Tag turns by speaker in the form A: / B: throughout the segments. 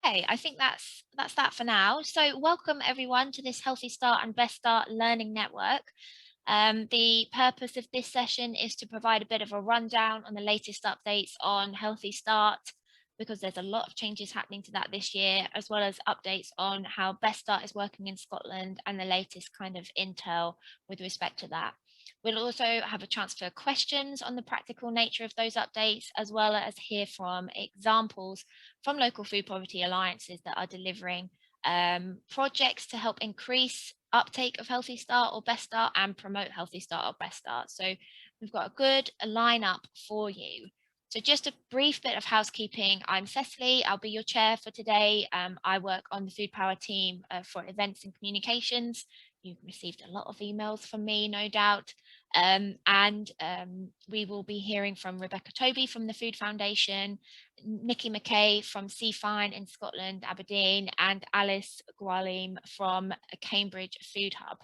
A: Okay, I think that's that for now. So welcome everyone to this Healthy Start and Best Start Learning Network. The purpose of this session is to provide a bit of a rundown on the latest updates on Healthy Start, because there's a lot of changes happening to that this year, as well as updates on how Best Start is working in Scotland and the latest kind of intel with respect to that. We'll also have a chance for questions on the practical nature of those updates, as well as hear from examples from local food poverty alliances that are delivering projects to help increase uptake of Healthy Start or Best Start and promote Healthy Start or Best Start. So we've got a good lineup for you. So just a brief bit of housekeeping. I'm Cecily, I'll be your chair for today. I work on the Food Power team for events and communications. You've received a lot of emails from me, no doubt. We will be hearing from Rebecca Toby from the Food Foundation, Nikki McKay from CFINE in Scotland, Aberdeen, and Alice Gwalim from Cambridge Food Hub.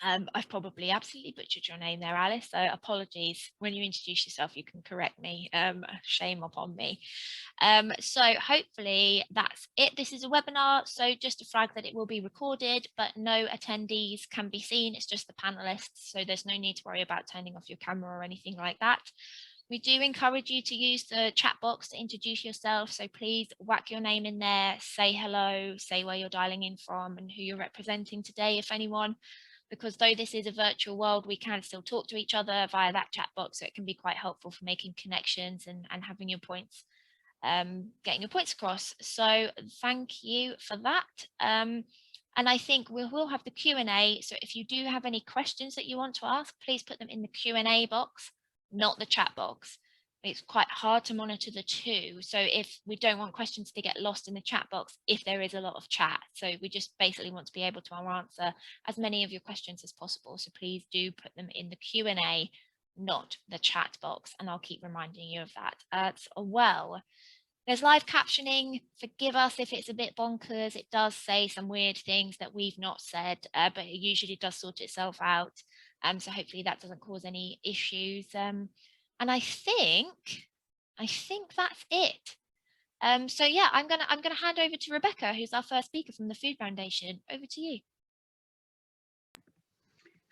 A: I've probably absolutely butchered your name there, Alice, so apologies. When you introduce yourself, you can correct me. Shame upon me. So hopefully that's it. This is a webinar, so just to flag that it will be recorded, but no attendees can be seen. It's just the panelists, so there's no need to worry about turning off your camera or anything like that. We do encourage you to use the chat box to introduce yourself, so please whack your name in there, say hello, say where you're dialing in from and who you're representing today, if anyone. Because though this is a virtual world, we can still talk to each other via that chat box, so it can be quite helpful for making connections and having your points, getting your points across. So thank you for that. And I think we will have the Q&A, so if you do have any questions that you want to ask, please put them in the Q&A box, not the chat box. It's quite hard to monitor the two, so if we don't want questions to get lost in the chat box if there is a lot of chat, so we just basically want to be able to answer as many of your questions as possible, so please do put them in the Q&A, not the chat box, and I'll keep reminding you of that as well. There's live captioning. Forgive us if it's a bit bonkers. It does say some weird things that we've not said, but it usually does sort itself out, so hopefully that doesn't cause any issues. And I think that's it. So yeah, I'm gonna hand over to Rebecca, who's our first speaker from the Food Foundation. Over to you.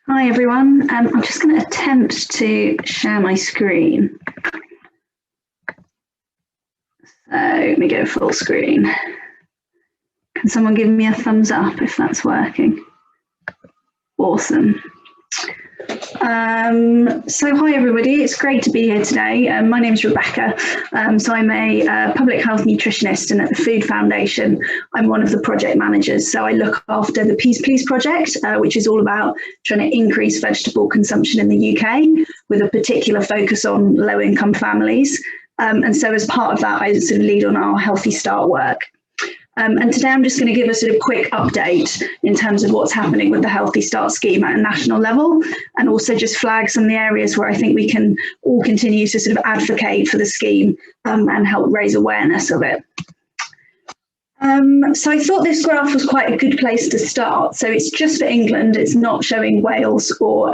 B: Hi everyone. I'm just going to attempt to share my screen. So let me go full screen. Can someone give me a thumbs up if that's working? Awesome. So hi everybody, it's great to be here today. My name is Rebecca, so I'm a public health nutritionist, and at the Food Foundation I'm one of the project managers. So I look after the Peas Please project, which is all about trying to increase vegetable consumption in the UK with a particular focus on low income families. And so as part of that, I sort of lead on our Healthy Start work. And today I'm just going to give a sort of quick update in terms of what's happening with the Healthy Start scheme at a national level, and also just flag some of the areas where I think we can all continue to sort of advocate for the scheme and help raise awareness of it. So I thought this graph was quite a good place to start. So it's just for England, it's not showing Wales or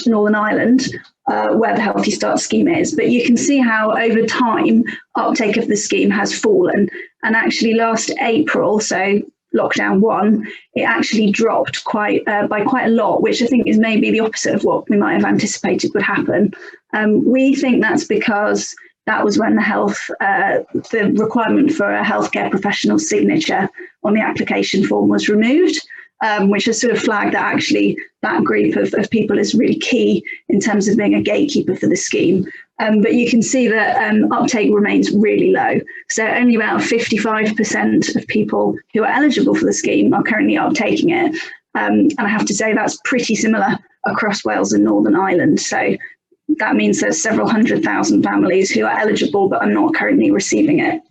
B: Northern Ireland, where the Healthy Start scheme is, but you can see how over time uptake of the scheme has fallen, and actually last April, so lockdown 1, it actually dropped by quite a lot, which I think is maybe the opposite of what we might have anticipated would happen. We think that's because that was when the requirement for a healthcare professional signature on the application form was removed, which has sort of flagged that actually that group of people is really key in terms of being a gatekeeper for the scheme. But you can see that uptake remains really low. So only about 55% of people who are eligible for the scheme are currently uptaking it. And I have to say that's pretty similar across Wales and Northern Ireland. So that means there's several 100,000 families who are eligible but are not currently receiving it.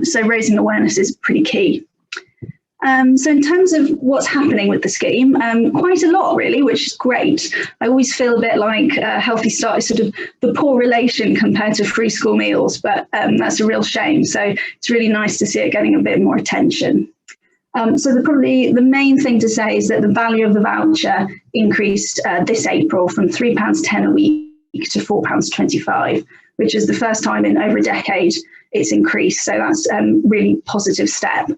B: So raising awareness is pretty key. So in terms of what's happening with the scheme, quite a lot really, which is great. I always feel a bit like Healthy Start is sort of the poor relation compared to free school meals, but that's a real shame. So it's really nice to see it getting a bit more attention. So probably the main thing to say is that the value of the voucher increased this April from £3.10 a week to £4.25, which is the first time in over a decade it's increased. So that's a really positive step.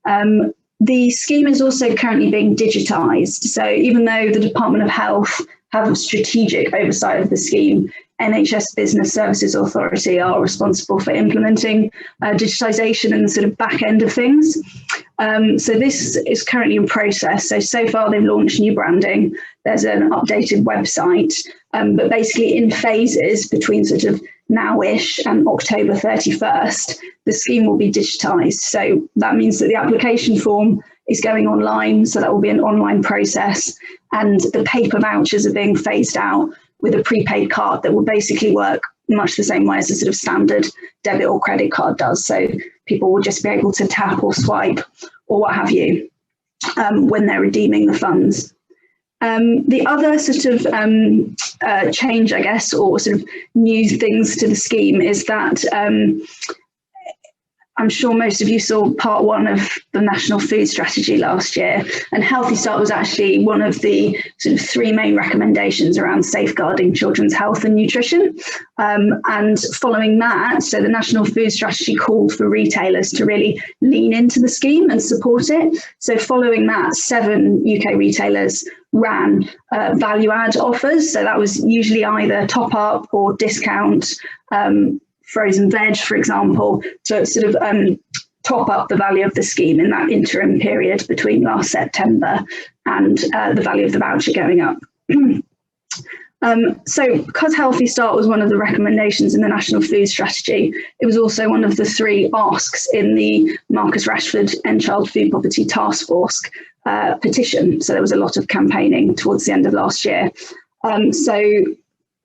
B: The scheme is also currently being digitised. So even though the Department of Health have strategic oversight of the scheme, NHS Business Services Authority are responsible for implementing digitisation and the sort of back end of things. So this is currently in process. So far they've launched new branding. There's an updated website, but basically in phases between sort of now-ish and October 31st, the scheme will be digitised. So that means that the application form is going online, so that will be an online process, and the paper vouchers are being phased out with a prepaid card that will basically work much the same way as a sort of standard debit or credit card does. So people will just be able to tap or swipe or what have you when they're redeeming the funds. The other sort of change, I guess, or sort of new things to the scheme is that I'm sure most of you saw part one of the National Food Strategy last year, and Healthy Start was actually one of the sort of three main recommendations around safeguarding children's health and nutrition. And following that, so the National Food Strategy called for retailers to really lean into the scheme and support it. So following that, 7 UK retailers ran value add offers. So that was usually either top up or discount, frozen veg, for example, to sort of top up the value of the scheme in that interim period between last September and the value of the voucher going up. So because Healthy Start was one of the recommendations in the National Food Strategy, it was also one of the 3 asks in the Marcus Rashford End Child Food Poverty Task Force petition. So there was a lot of campaigning towards the end of last year. So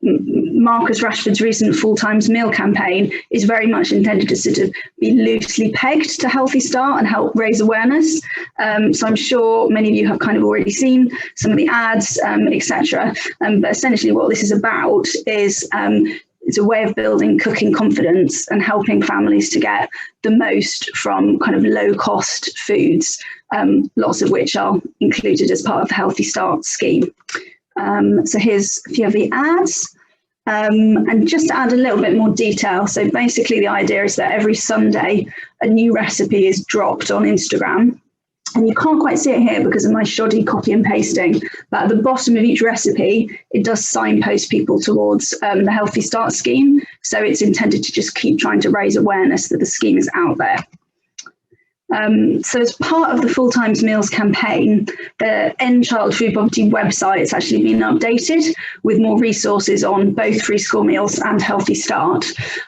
B: Marcus Rashford's recent Full Times Meal campaign is very much intended to sort of be loosely pegged to Healthy Start and help raise awareness. So I'm sure many of you have kind of already seen some of the ads, etc. But essentially what this is about is it's a way of building cooking confidence and helping families to get the most from kind of low cost foods, lots of which are included as part of the Healthy Start scheme. So here's a few of the ads. And just to add a little bit more detail, so basically the idea is that every Sunday a new recipe is dropped on Instagram. And you can't quite see it here because of my shoddy copy and pasting, but at the bottom of each recipe, it does signpost people towards the Healthy Start scheme. So it's intended to just keep trying to raise awareness that the scheme is out there. So as part of the Full Times Meals campaign, the End Child Food Poverty website has actually been updated with more resources on both free school meals and Healthy Start.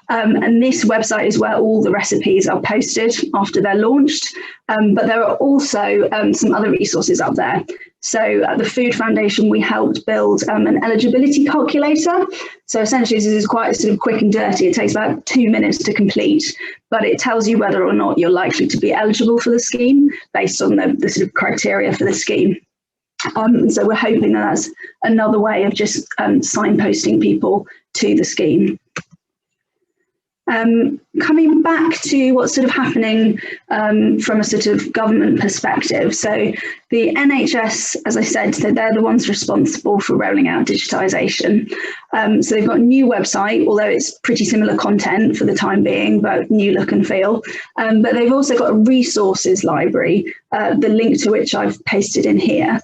B: And this website is where all the recipes are posted after they're launched. But there are also some other resources up there. So at the Food Foundation, we helped build an eligibility calculator. So essentially, this is quite sort of quick and dirty. It takes about 2 minutes to complete, but it tells you whether or not you're likely to be eligible for the scheme based on the sort of criteria for the scheme. So we're hoping that that's another way of just signposting people to the scheme. Coming back to what's sort of happening from a sort of government perspective. So the NHS, as I said, they're the ones responsible for rolling out digitisation. So they've got a new website, although it's pretty similar content for the time being, but new look and feel. But they've also got a resources library, the link to which I've pasted in here.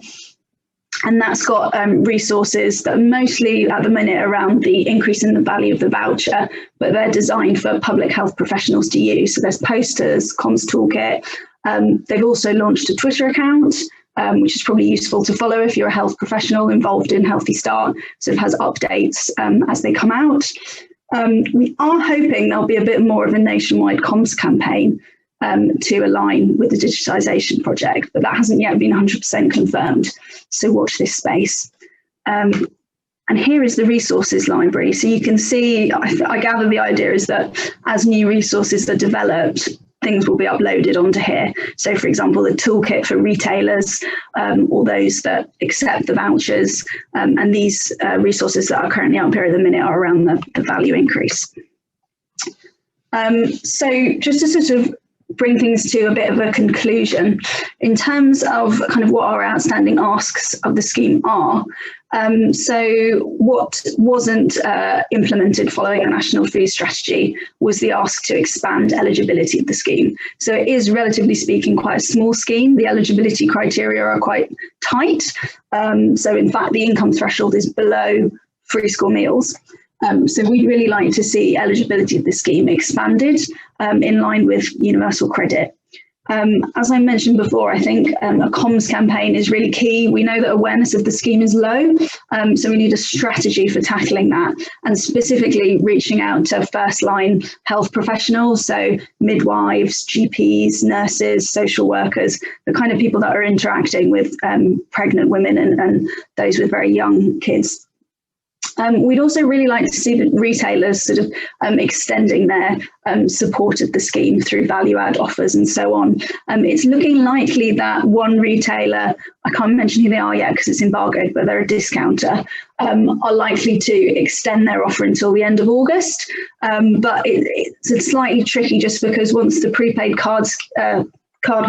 B: And that's got resources that are mostly at the minute around the increase in the value of the voucher, but they're designed for public health professionals to use. So there's posters, comms toolkit. They've also launched a Twitter account, which is probably useful to follow if you're a health professional involved in Healthy Start. So it has updates as they come out. We are hoping there'll be a bit more of a nationwide comms campaign to align with the digitisation project, but that hasn't yet been 100% confirmed. So watch this space. And here is the resources library. So you can see, I gather the idea is that as new resources are developed, things will be uploaded onto here. So for example, the toolkit for retailers, or those that accept the vouchers, and these resources that are currently up here at the minute are around the value increase. So just to sort of bring things to a bit of a conclusion in terms of kind of what our outstanding asks of the scheme are. So what wasn't implemented following the National Food Strategy was the ask to expand eligibility of the scheme. So it is, relatively speaking, quite a small scheme. The eligibility criteria are quite tight. So in fact, the income threshold is below free school meals. So we'd really like to see eligibility of the scheme expanded in line with universal credit. As I mentioned before, I think a comms campaign is really key. We know that awareness of the scheme is low, so we need a strategy for tackling that, and specifically reaching out to first-line health professionals, so midwives, GPs, nurses, social workers, the kind of people that are interacting with pregnant women and those with very young kids. We'd also really like to see the retailers sort of extending their support of the scheme through value add offers and so on. It's looking likely that one retailer, I can't mention who they are yet because it's embargoed, but they're a discounter, are likely to extend their offer until the end of August. But it's slightly tricky just because once the prepaid card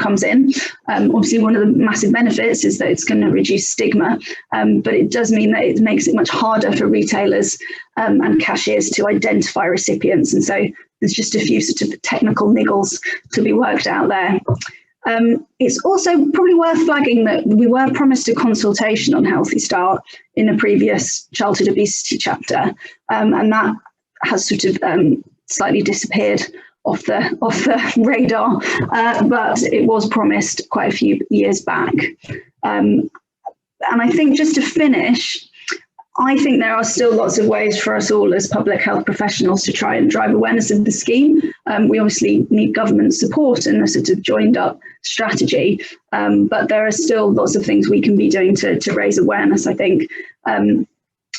B: comes in, obviously one of the massive benefits is that it's going to reduce stigma, but it does mean that it makes it much harder for retailers and cashiers to identify recipients, and so there's just a few sort of technical niggles to be worked out there. It's also probably worth flagging that we were promised a consultation on Healthy Start in a previous childhood obesity chapter, and that has sort of slightly disappeared off the radar, but it was promised quite a few years back. And I think just to finish, I think there are still lots of ways for us all as public health professionals to try and drive awareness of the scheme. We obviously need government support and a sort of joined up strategy, but there are still lots of things we can be doing to raise awareness, I think.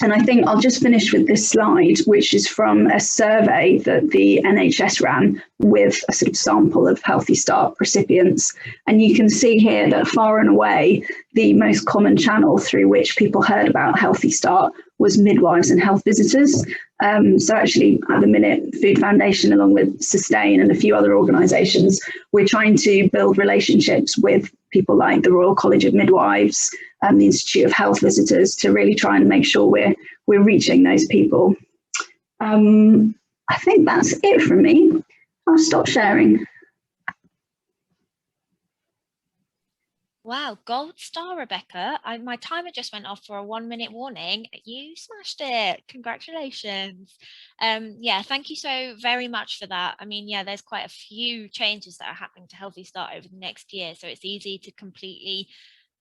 B: And I think I'll just finish with this slide, which is from a survey that the NHS ran with a sort of sample of Healthy Start recipients. And you can see here that far and away, the most common channel through which people heard about Healthy Start was midwives and health visitors. So actually, at the minute, Food Foundation, along with Sustain and a few other organisations, we're trying to build relationships with people like the Royal College of Midwives and the Institute of Health Visitors to really try and make sure we're reaching those people. I think that's it from me. I'll stop sharing.
A: Wow, gold star, Rebecca. My timer just went off for a 1-minute warning. You smashed it. Congratulations. Yeah, thank you so very much for that. I mean, yeah, there's quite a few changes that are happening to Healthy Start over the next year, so it's easy to completely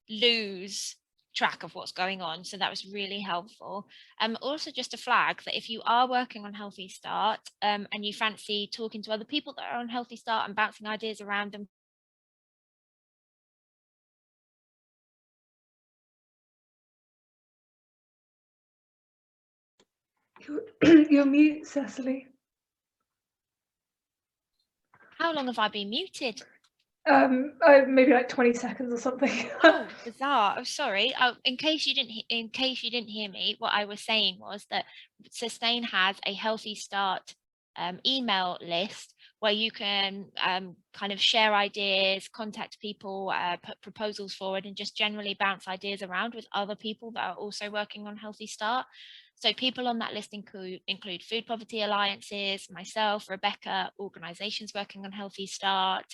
A: lose track of what's going on. So that was really helpful. Also just a flag that if you are working on Healthy Start and you fancy talking to other people that are on Healthy Start and bouncing ideas around them,
C: You're mute, Cecily.
A: how long have I been muted?
C: Maybe like 20 seconds or something.
A: Oh, bizarre. I'm sorry. Oh, in case you didn't hear me, what I was saying was that Sustain has a Healthy Start email list where you can kind of share ideas, contact people, put proposals forward, and just generally bounce ideas around with other people that are also working on Healthy Start. So people on that list include Food Poverty Alliances, myself, Rebecca, organisations working on Healthy Start,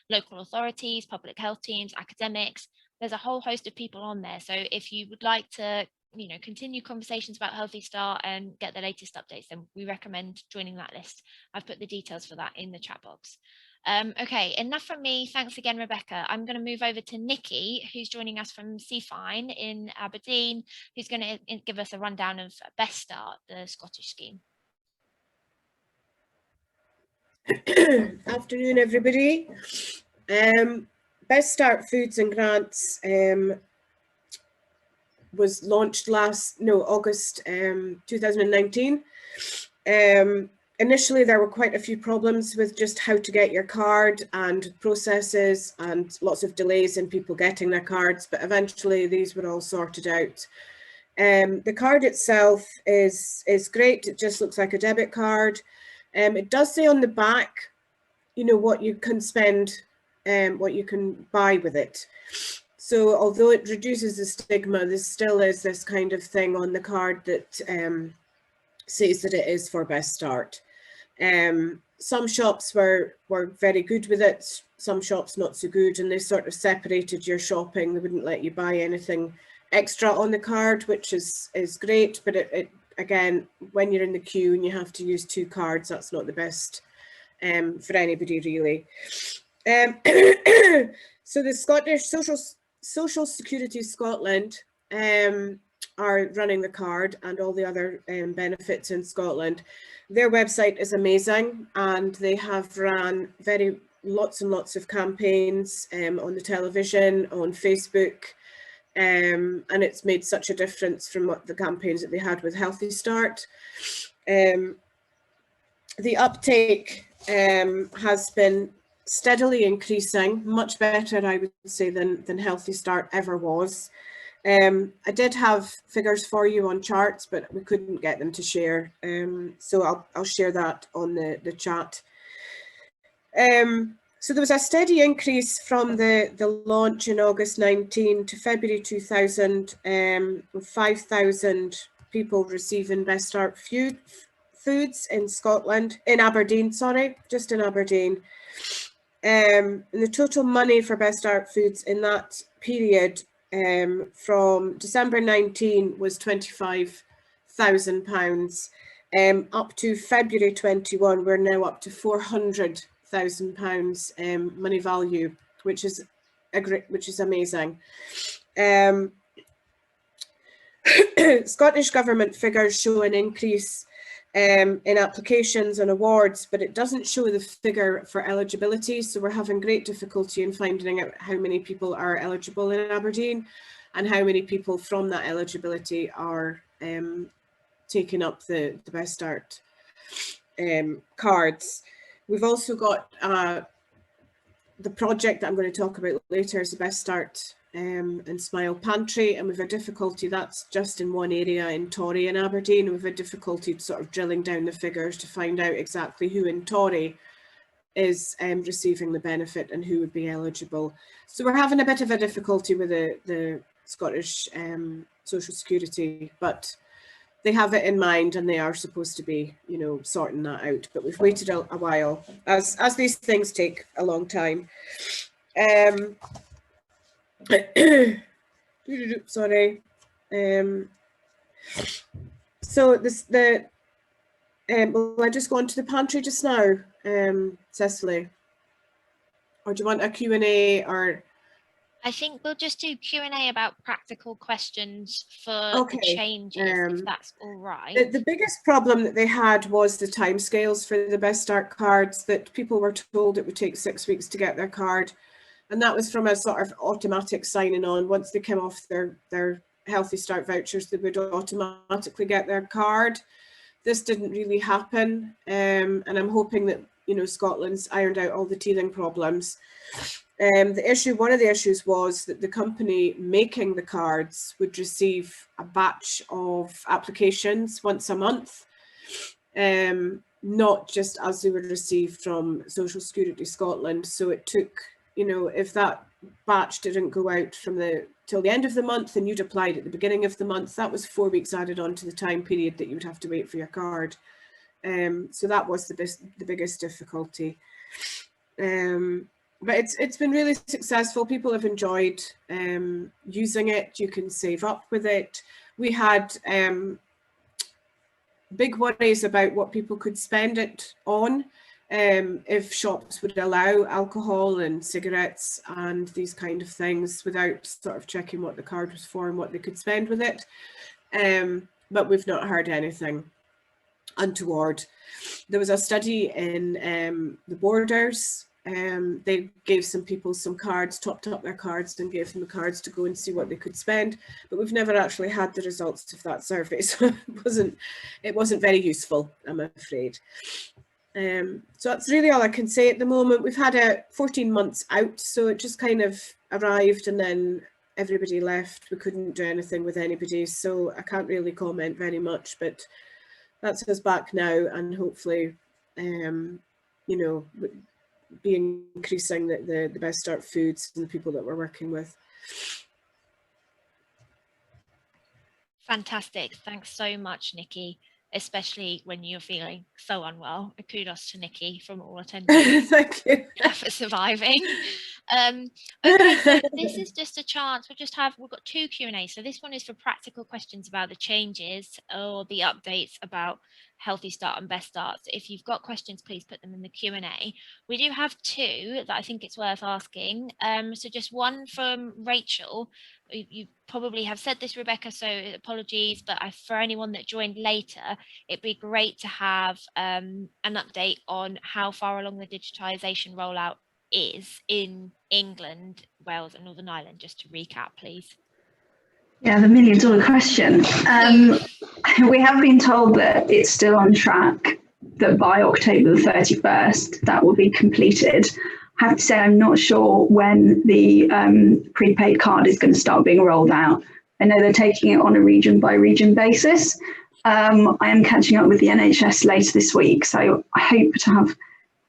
A: local authorities, public health teams, academics. There's a whole host of people on there. So if you would like to, continue conversations about Healthy Start and get the latest updates, then we recommend joining that list. I've put the details for that in the chat box. Okay, enough from me. Thanks again, Rebecca. I'm going to move over to Nikki, who's joining us from CFINE in Aberdeen, who's going to give us a rundown of Best Start, the Scottish scheme.
D: Afternoon, everybody. Best Start Foods and Grants was launched August 2019. Initially, there were quite a few problems with just how to get your card and processes and lots of delays in people getting their cards, but eventually these were all sorted out. The card itself is great. It just looks like a debit card. It does say on the back you know, what you can spend, what you can buy with it. So although it reduces the stigma, there still is this kind of thing on the card that says that it is for Best Start. Some shops were very good with it, some shops not so good, and they sort of separated your shopping. They wouldn't let you buy anything extra on the card, which is great, but it again, when you're in the queue and you have to use 2 cards, that's not the best for anybody really. So the Scottish Social Security Scotland are running the card and all the other benefits in Scotland. Their website is amazing, and they have ran lots and lots of campaigns on the television, on Facebook, and it's made such a difference from what the campaigns that they had with Healthy Start. The uptake has been steadily increasing, much better, I would say, than Healthy Start ever was. I did have figures for you on charts, but we couldn't get them to share. So I'll share that on the chat. So there was a steady increase from the launch in August 19 to February 2000, with 5,000 people receiving Best Start foods in Scotland, in Aberdeen, sorry, just in Aberdeen. And the total money for Best Start foods in that period from December 19 was £25,000. Up to February 21, we're now up to £400,000 money value, which is amazing. Scottish Government figures show an increase in applications and awards, but it doesn't show the figure for eligibility. So we're having great difficulty in finding out how many people are eligible in Aberdeen and how many people from that eligibility are taking up the Best Start cards. We've also got the project that I'm going to talk about later is the Best Start and Smile Pantry, and we've had difficulty, that's just in one area in Torry in Aberdeen. We've had difficulty sort of drilling down the figures to find out exactly who in Torry is receiving the benefit and who would be eligible. So we're having a bit of a difficulty with the Scottish Social Security, but they have it in mind and they are supposed to be, you know, sorting that out. But we've waited a while, as these things take a long time. Sorry. So will I just go on to the pantry just now, Cecily? Or do you want a Q&A or?
A: I think we'll just do Q&A about practical questions for the changes, if that's all right.
D: The biggest problem that they had was the timescales for the Best Start cards, that people were told it would take 6 weeks to get their card. And that was from a sort of automatic signing on. Once they came off their Healthy Start vouchers, they would automatically get their card. This didn't really happen. And I'm hoping that, you know, Scotland's ironed out all the teething problems. One of the issues was that the company making the cards would receive a batch of applications once a month, not just as they would receive from Social Security Scotland. So it took, you know, if that batch didn't go out till the end of the month and you'd applied at the beginning of the month, that was 4 weeks added on to the time period that you would have to wait for your card. So that was the biggest difficulty. But it's been really successful. People have enjoyed using it. You can save up with it. We had big worries about what people could spend it on, if shops would allow alcohol and cigarettes and these kind of things without sort of checking what the card was for and what they could spend with it. But we've not heard anything untoward. There was a study in the Borders. They gave some people some cards, topped up their cards and gave them the cards to go and see what they could spend, but we've never actually had the results of that survey, so it wasn't very useful, I'm afraid. So that's really all I can say at the moment. We've had 14 months out, so it just kind of arrived and then everybody left. We couldn't do anything with anybody, so I can't really comment very much, but that's us back now, and hopefully, you know, be increasing the Best Start foods and the people that we're working with.
A: Fantastic. Thanks so much, Nikki, especially when you're feeling so unwell. Kudos to Nikki from all attendees.
D: Thank you.
A: For surviving. Okay, so this is just a chance. We've got 2 Q&A. So this one is for practical questions about the changes or the updates about Healthy Start and Best Start. So if you've got questions, please put them in the Q&A. We do have 2 that I think it's worth asking. So just one from Rachel. You probably have said this, Rebecca, so apologies, but for anyone that joined later, it'd be great to have an update on how far along the digitisation rollout is in England, Wales and Northern Ireland, just to recap, please.
B: Yeah, the million-dollar question. We have been told that it's still on track, that by October the 31st, that will be completed. I have to say, I'm not sure when the prepaid card is going to start being rolled out. I know they're taking it on a region by region basis. I am catching up with the NHS later this week, so I hope to have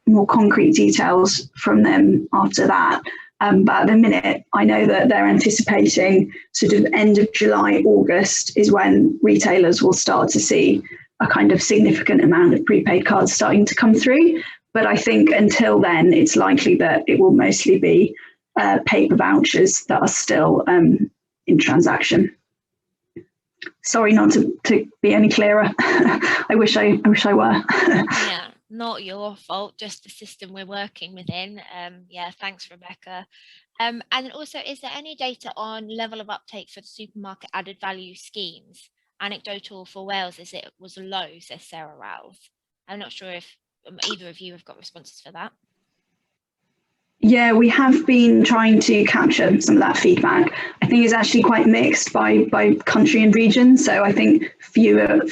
B: more concrete details from them after that. But at the minute, I know that they're anticipating sort of end of July, August is when retailers will start to see a kind of significant amount of prepaid cards starting to come through. But I think until then, it's likely that it will mostly be paper vouchers that are still in transaction. Sorry not to be any clearer. I wish I were.
A: Yeah, not your fault, just the system we're working within. Yeah, thanks, Rebecca. And also, is there any data on level of uptake for the supermarket added value schemes? Anecdotal for Wales is it was low, says Sarah Rouse. I'm not sure if either of you have got responses for that.
B: Yeah, we have been trying to capture some of that feedback. I think it's actually quite mixed by country and region. So I think fewer of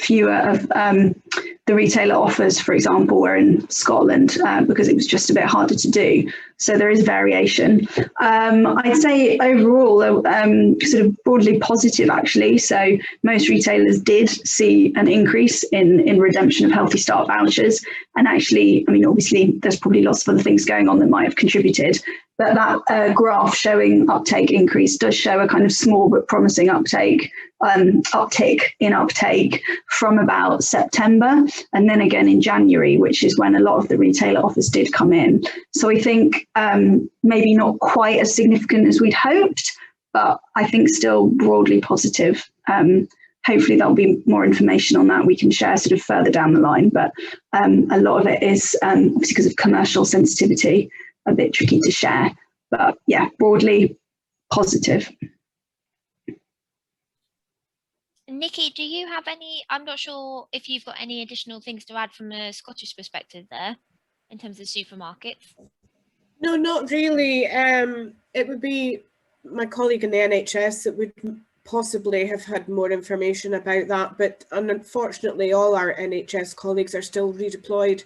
B: the retailer offers, for example, were in Scotland because it was just a bit harder to do. So there is variation. I'd say overall, sort of broadly positive, actually. So most retailers did see an increase in redemption of Healthy Start vouchers. And actually, I mean, obviously, there's probably lots of other things going on that might have contributed. But that graph showing uptake increase does show a kind of small but promising uptick in uptake from about September, and then again in January, which is when a lot of the retailer offers did come in. So I think maybe not quite as significant as we'd hoped, but I think still broadly positive. Hopefully there'll be more information on that we can share sort of further down the line, but a lot of it is obviously because of commercial sensitivity, a bit tricky to share, but yeah, broadly positive.
A: Nikki, do you have any, I'm not sure if you've got any additional things to add from a Scottish perspective there in terms of supermarkets?
D: No, not really. It would be my colleague in the NHS that would possibly have had more information about that, but unfortunately all our NHS colleagues are still redeployed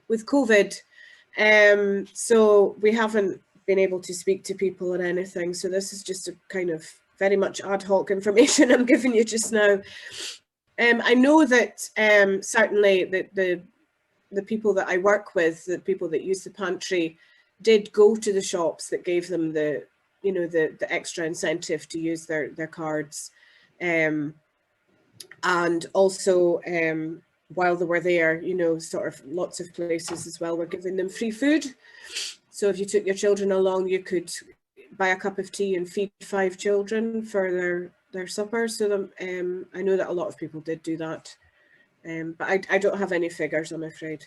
D: with COVID. So we haven't been able to speak to people or anything. So this is just a kind of very much ad hoc information I'm giving you just now. I know that certainly the people that I work with, the people that use the pantry, did go to the shops that gave them the extra incentive to use their cards, and also while they were there, sort of lots of places as well were giving them free food. So if you took your children along, you could buy a cup of tea and feed 5 children for their supper. So I know that a lot of people did do that, but I don't have any figures, I'm afraid.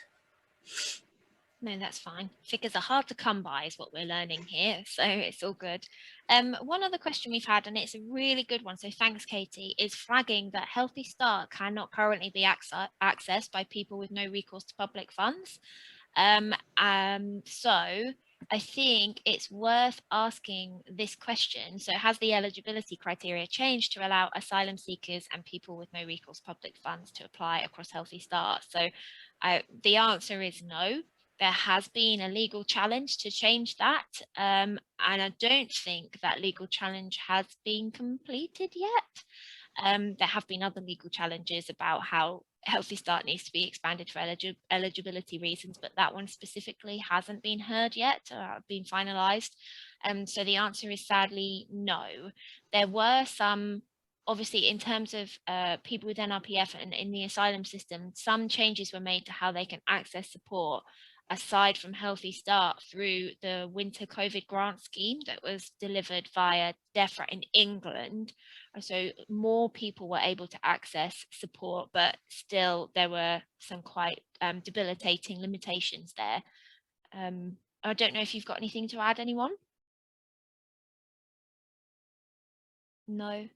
A: No, that's fine. Figures are hard to come by is what we're learning here, so it's all good. One other question we've had, and it's a really good one, so thanks, Katie, is flagging that Healthy Start cannot currently be accessed by people with no recourse to public funds. So I think it's worth asking this question. So has the eligibility criteria changed to allow asylum seekers and people with no recourse public funds to apply across Healthy Start? So the answer is no. There has been a legal challenge to change that, and I don't think that legal challenge has been completed yet. There have been other legal challenges about how Healthy Start needs to be expanded for eligibility reasons, but that one specifically hasn't been heard yet or been finalised. So the answer is sadly no. There were some, obviously, in terms of people with NRPF and in the asylum system, some changes were made to how they can access support aside from Healthy Start through the winter COVID grant scheme that was delivered via DEFRA in England. So more people were able to access support, but still there were some quite debilitating limitations there. I don't know if you've got anything to add, anyone? No.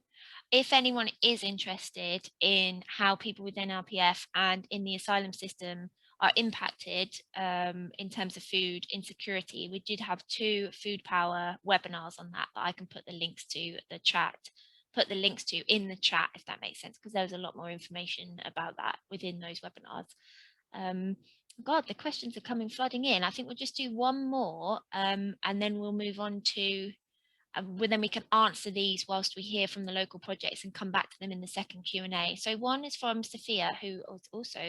A: If anyone is interested in how people with NRPF and in the asylum system are impacted in terms of food insecurity, we did have 2 Food Power webinars on that I can put the links to the chat, in the chat, if that makes sense, because there was a lot more information about that within those webinars. God, the questions are coming flooding in. I think we'll just do one more and then we'll move on to then we can answer these whilst we hear from the local projects and come back to them in the second Q&A. So one is from Sophia, who also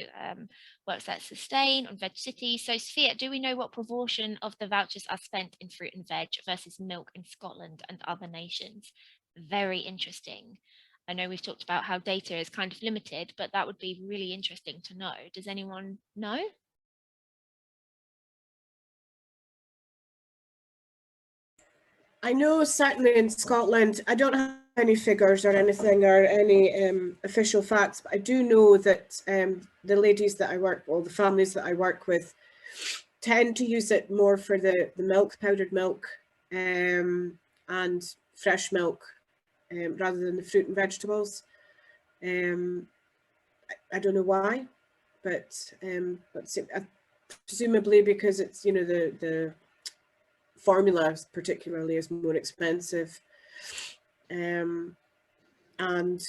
A: works at Sustain on Veg City. So Sophia, do we know what proportion of the vouchers are spent in fruit and veg versus milk in Scotland and other nations? Very interesting. I know we've talked about how data is kind of limited, but that would be really interesting to know. Does anyone know?
D: I know certainly in Scotland, I don't have any figures or anything or any official facts, but I do know that the ladies that I work with, the families that I work with, tend to use it more for the milk, powdered milk and fresh milk rather than the fruit and vegetables. I don't know why, but presumably because it's, you know, the formula particularly is more expensive, and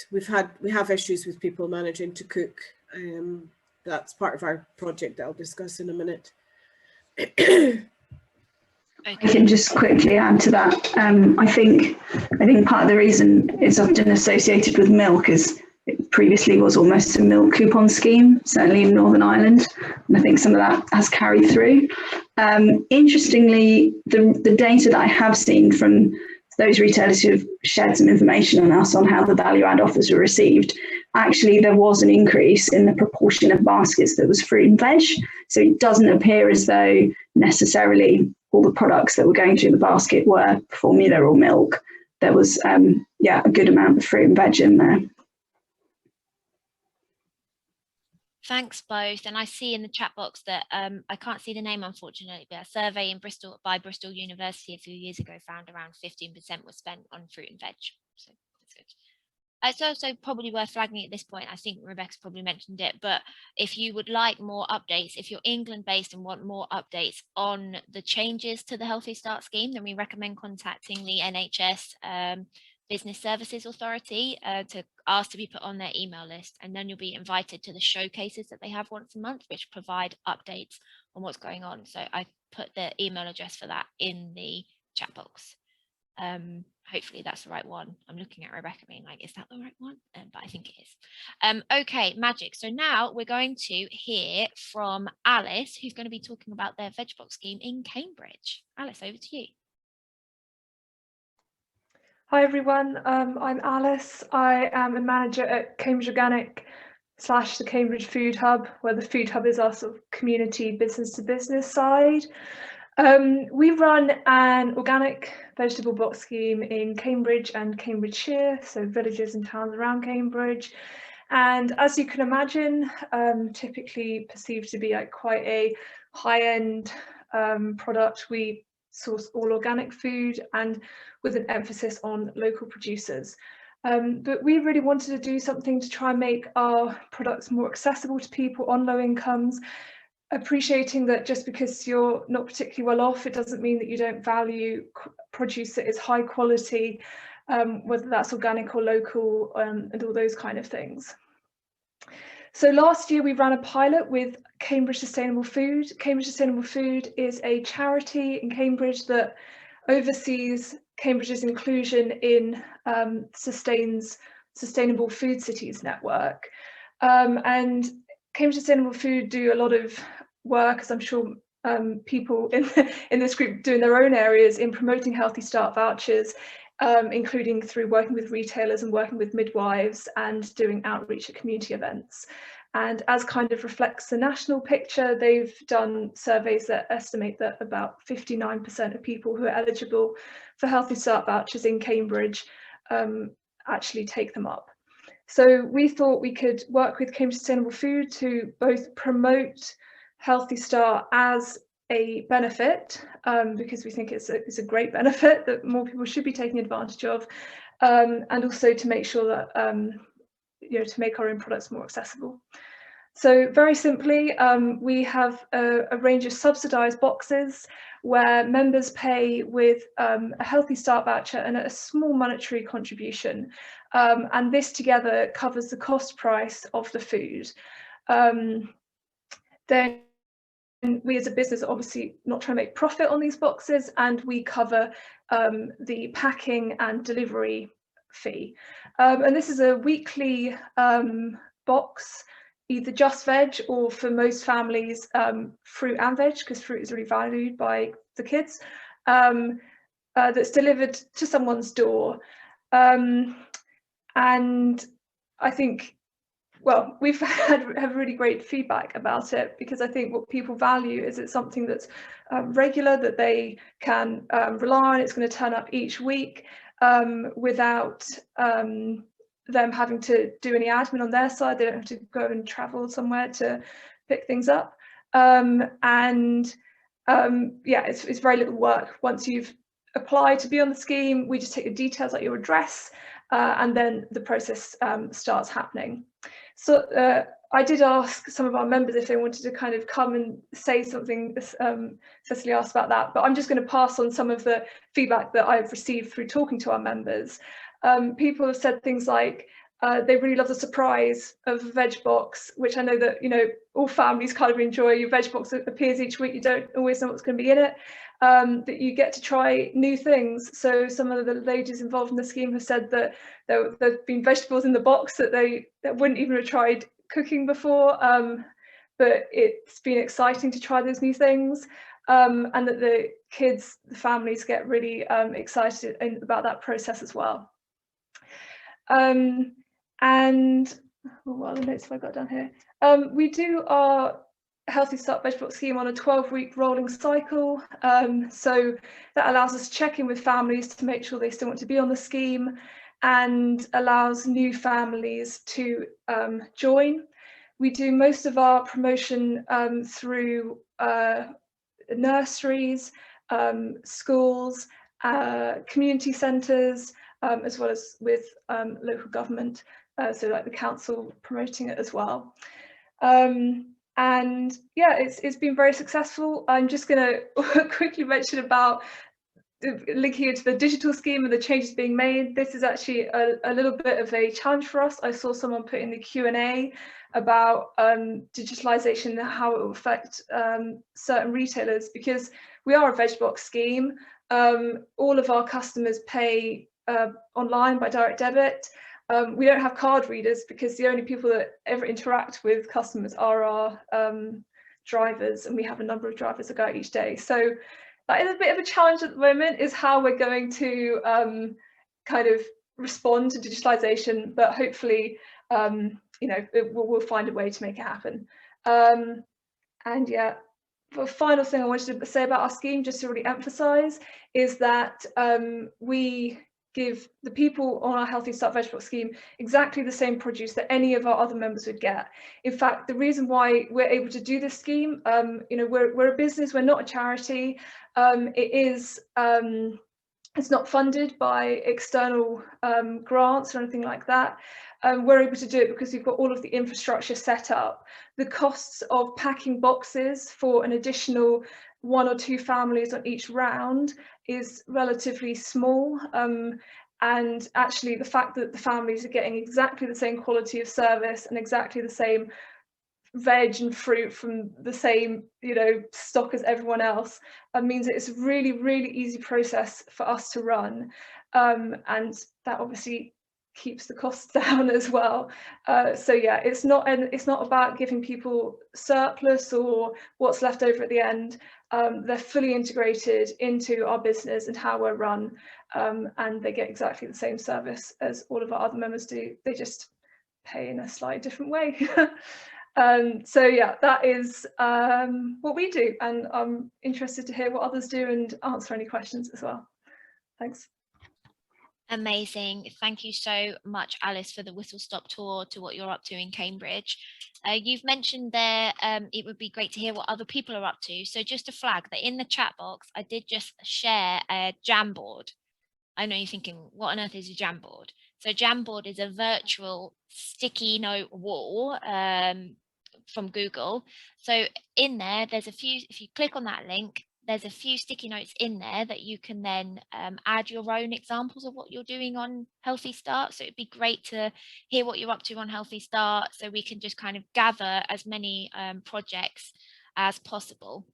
D: we have issues with people managing to cook. That's part of our project that I'll discuss in a minute.
B: I can just quickly add to that. I think part of the reason it's often associated with milk is it previously was almost a milk coupon scheme, certainly in Northern Ireland, and I think some of that has carried through. Interestingly, the data that I have seen from those retailers who have shared some information on us on how the value add offers were received, actually there was an increase in the proportion of baskets that was fruit and veg. So it doesn't appear as though necessarily all the products that were going through the basket were formula or milk. There was a good amount of fruit and veg in there.
A: Thanks both. And I see in the chat box that I can't see the name, unfortunately, but a survey in Bristol by Bristol University a few years ago found around 15% was spent on fruit and veg. So that's good. It's also probably worth flagging at this point. I think Rebecca's probably mentioned it, but if you would like more updates, if you're England based and want more updates on the changes to the Healthy Start scheme, then we recommend contacting the NHS Business Services Authority to ask to be put on their email list, and then you'll be invited to the showcases that they have once a month, which provide updates on what's going on. So I put the email address for that in the chat box. Hopefully that's the right one. I'm looking at Rebecca being like, is that the right one? But I think it is. Okay, magic. So now we're going to hear from Alice, who's going to be talking about their VegBox scheme in Cambridge. Alice, over to you.
C: Hi everyone, I'm Alice. I am a manager at Cambridge Organic / the Cambridge Food Hub, where the Food Hub is our sort of community business to business side. We run an organic vegetable box scheme in Cambridge and Cambridgeshire, so villages and towns around Cambridge. And as you can imagine, typically perceived to be like quite a high-end product. We source all organic food and with an emphasis on local producers. But we really wanted to do something to try and make our products more accessible to people on low incomes, appreciating that just because you're not particularly well off, it doesn't mean that you don't value produce that is high quality, whether that's organic or local, and all those kind of things. So last year we ran a pilot with Cambridge Sustainable Food. Cambridge Sustainable Food is a charity in Cambridge that oversees Cambridge's inclusion in Sustain's Sustainable Food Cities network. And Cambridge Sustainable Food do a lot of work, as I'm sure people in this group do in their own areas, in promoting Healthy Start vouchers, including through working with retailers and working with midwives and doing outreach at community events. And as kind of reflects the national picture, they've done surveys that estimate that about 59% of people who are eligible for Healthy Start vouchers in Cambridge actually take them up. So we thought we could work with Cambridge Sustainable Food to both promote Healthy Start as a benefit, because we think it's a great benefit that more people should be taking advantage of, and also to make sure that to make our own products more accessible. So very simply, we have a range of subsidised boxes where members pay with a Healthy Start voucher and a small monetary contribution. And this together covers the cost price of the food. Then we as a business are obviously not trying to make profit on these boxes, and we cover the packing and delivery fee. And this is a weekly box, either just veg or for most families fruit and veg, because fruit is really valued by the kids, that's delivered to someone's door. And I think, well, we've had really great feedback about it, because I think what people value is it's something that's regular, that they can rely on. It's going to turn up each week without them having to do any admin on their side. They don't have to go and travel somewhere to pick things up. Yeah, it's very little work. Once you've applied to be on the scheme, we just take the details like your address, and then the process starts happening. So I did ask some of our members if they wanted to kind of come and say something. Cecily asked about that, but I'm just going to pass on some of the feedback that I've received through talking to our members. People have said things like they really love the surprise of a veg box, which I know that all families kind of enjoy. Your veg box appears each week, you don't always know what's going to be in it, that you get to try new things. So some of the ladies involved in the scheme have said that there've been vegetables in the box that they wouldn't even have tried cooking before, but it's been exciting to try those new things, and that the kids, the families get really excited about that process as well. And what other notes have I got down here? We do our Healthy Start veg box scheme on a 12-week rolling cycle. So that allows us to check in with families to make sure they still want to be on the scheme, and allows new families to join. We do most of our promotion through nurseries, schools, community centres, as well as with local government, so like the council promoting it as well. And yeah, it's been very successful. I'm just going to quickly mention about linking it to the digital scheme and the changes being made. This is actually a little bit of a challenge for us. I saw someone put in the Q&A about digitalisation and how it will affect certain retailers, because we are a veg box scheme. All of our customers pay online by direct debit. We don't have card readers, because the only people that ever interact with customers are our drivers, and we have a number of drivers that go out each day. So that is a bit of a challenge at the moment, is how we're going to kind of respond to digitalisation, but hopefully we'll find a way to make it happen. And yeah, the final thing I wanted to say about our scheme, just to really emphasise, is that we give the people on our Healthy Start veg box scheme exactly the same produce that any of our other members would get. In fact, the reason why we're able to do this scheme, we're a business, we're not a charity. It's not funded by external grants or anything like that. We're able to do it because we've got all of the infrastructure set up. The costs of packing boxes for an additional 1 or 2 families on each round is relatively small. And actually the fact that the families are getting exactly the same quality of service and exactly the same veg and fruit from the same stock as everyone else means that it's a really, really easy process for us to run, and that obviously keeps the costs down as well. So yeah, it's not about giving people surplus or what's left over at the end. They're fully integrated into our business and how we're run, and they get exactly the same service as all of our other members do. They just pay in a slightly different way. So yeah, that is what we do, and I'm interested to hear what others do and answer any questions as well. Thanks.
A: Amazing. Thank you so much, Alice, for the whistle-stop tour to what you're up to in Cambridge. You've mentioned there it would be great to hear what other people are up to. So just to flag that in the chat box, I did just share a Jamboard. I know you're thinking, what on earth is a Jamboard? So Jamboard is a virtual sticky note wall from Google. So in there, there's a few, if you click on that link, there's a few sticky notes in there that you can then add your own examples of what you're doing on Healthy Start. So it'd be great to hear what you're up to on Healthy Start, so we can just kind of gather as many projects as possible.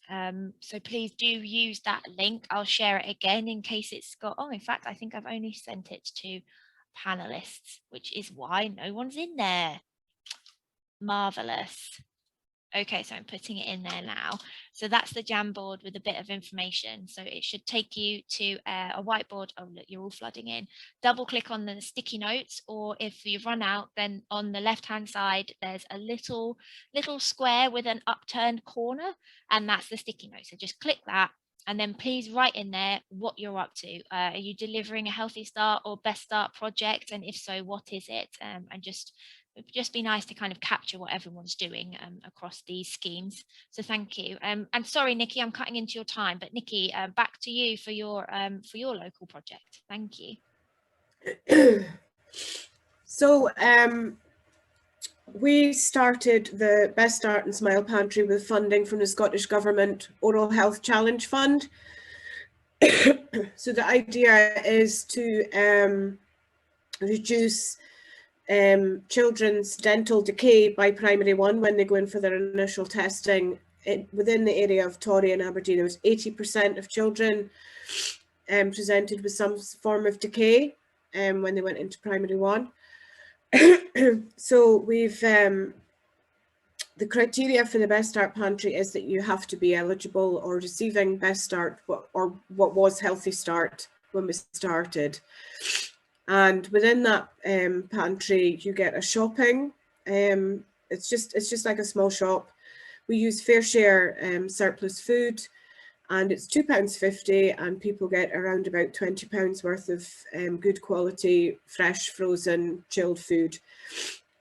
A: So please do use that link. I'll share it again in case it's got, oh, in fact, I think I've only sent it to panelists, which is why no one's in there. Marvelous. Okay, so I'm putting it in there now. So that's the Jamboard with a bit of information. So it should take you to a whiteboard. Oh, look, you're all flooding in. Double click on the sticky notes, or if you've run out, then on the left-hand side, there's a little square with an upturned corner, and that's the sticky note. So just click that, and then please write in there what you're up to. Are you delivering a Healthy Start or Best Start project? And if so, what is it? And it'd just be nice to kind of capture what everyone's doing across these schemes. So thank you. And sorry, Nikki, I'm cutting into your time, but Nikki, back to you for your local project. Thank you.
D: So we started the Best Start and Smile Pantry with funding from the Scottish Government Oral Health Challenge Fund. So the idea is to reduce children's dental decay by primary one when they go in for their initial testing. Within the area of Torry and Aberdeen, there was 80% of children presented with some form of decay when they went into primary one. So we've the criteria for the Best Start Pantry is that you have to be eligible or receiving Best Start or what was Healthy Start when we started. And within that pantry, you get a shopping. It's just like a small shop. We use fair share surplus food, and it's £2.50, and people get around about £20 worth of good quality, fresh, frozen, chilled food.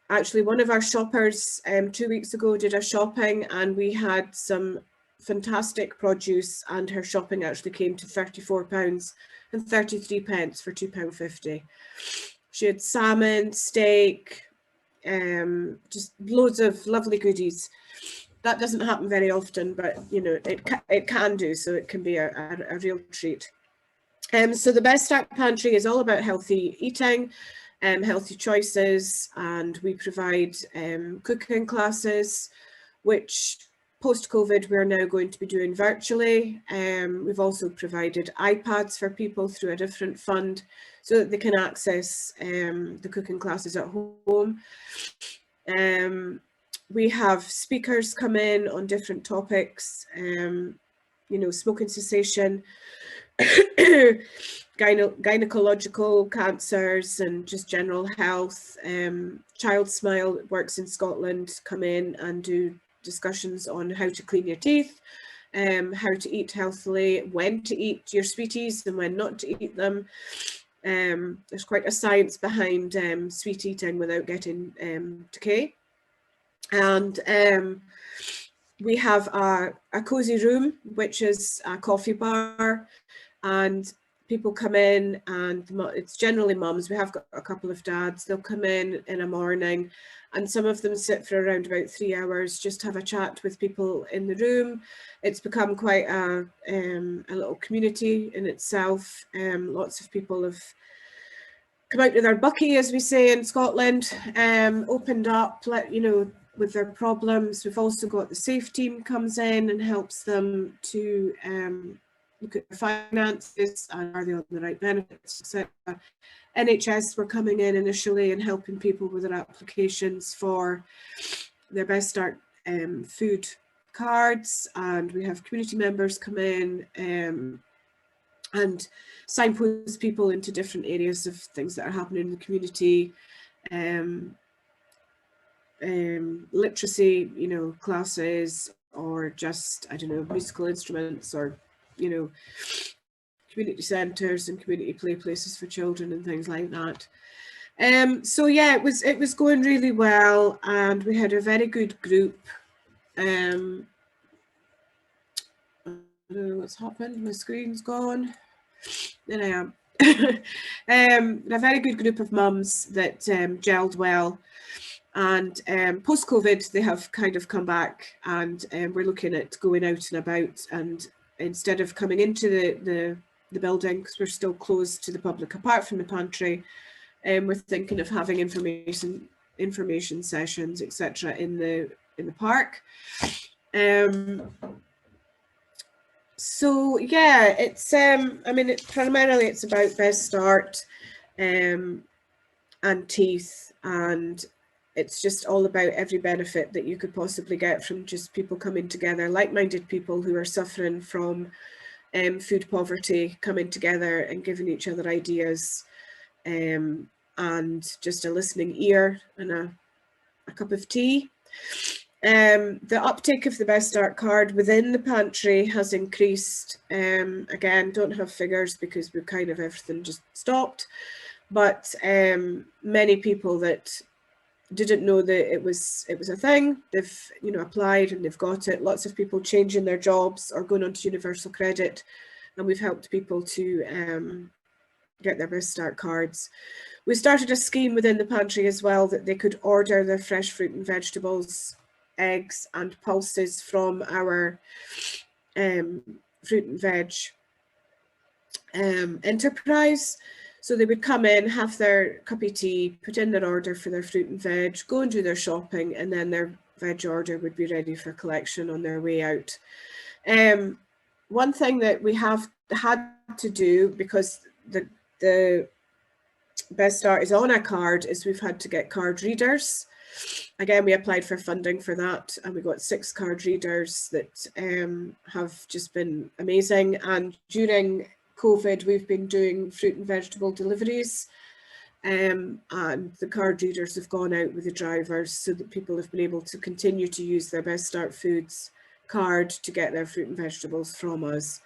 D: Actually, one of our shoppers 2 weeks ago did a shopping, and we had some fantastic produce, and her shopping actually came to £34 and 33 pence for £2.50. She had salmon, steak, just loads of lovely goodies. That doesn't happen very often, but you know, it can do, so it can be a real treat. So the Best Start Pantry is all about healthy eating, healthy choices, and we provide cooking classes, which post-COVID, we're now going to be doing virtually. We've also provided iPads for people through a different fund so that they can access the cooking classes at home. We have speakers come in on different topics, you know, smoking cessation, gynecological cancers, and just general health. Child Smile that works in Scotland come in and do discussions on how to clean your teeth, how to eat healthily, when to eat your sweeties and when not to eat them. There's quite a science behind sweet eating without getting decay. And we have a cozy room, which is a coffee bar, and people come in, and it's generally mums. We have got a couple of dads. They'll come in a morning, and some of them sit for around about 3 hours, just have a chat with people in the room. It's become quite a little community in itself. Lots of people have come out to their bucky, as we say in Scotland, opened up, you know, with their problems. We've also got the SAFE team comes in and helps them to look at finances and are they on the right benefits, etc. NHS were coming in initially and helping people with their applications for their Best Start food cards, and we have community members come in and signpost people into different areas of things that are happening in the community. Literacy, you know, classes, or just, I don't know, musical instruments, or, you know, community centres and community play places for children and things like that. So yeah, it was going really well, and we had a very good group. I don't know what's happened. My screen's gone. There I am. A very good group of mums that gelled well, and post-COVID they have kind of come back, and we're looking at going out and about, and instead of coming into the building, because we're still closed to the public apart from the pantry, we're thinking of having information sessions, etc., in the park. So yeah, it's I mean, primarily it's about Best Start and teeth, and it's just all about every benefit that you could possibly get from just people coming together, like-minded people who are suffering from food poverty, coming together and giving each other ideas, and just a listening ear and a cup of tea. The uptake of the Best Start card within the pantry has increased. Again, don't have figures because we've kind of everything just stopped, but many people that didn't know that it was a thing, they've, you know, applied and they've got it. Lots of people changing their jobs or going on to universal credit, and we've helped people to get their Best Start cards. We started a scheme within the pantry as well that they could order their fresh fruit and vegetables, eggs and pulses from our fruit and veg enterprise. So they would come in, have their cup of tea, put in their order for their fruit and veg, go and do their shopping, and then their veg order would be ready for collection on their way out. One thing that we have had to do, because the Best Start is on a card, is we've had to get card readers. Again, we applied for funding for that, and we got 6 card readers that have just been amazing. And during COVID, we've been doing fruit and vegetable deliveries, and the card readers have gone out with the drivers so that people have been able to continue to use their Best Start Foods card to get their fruit and vegetables from us,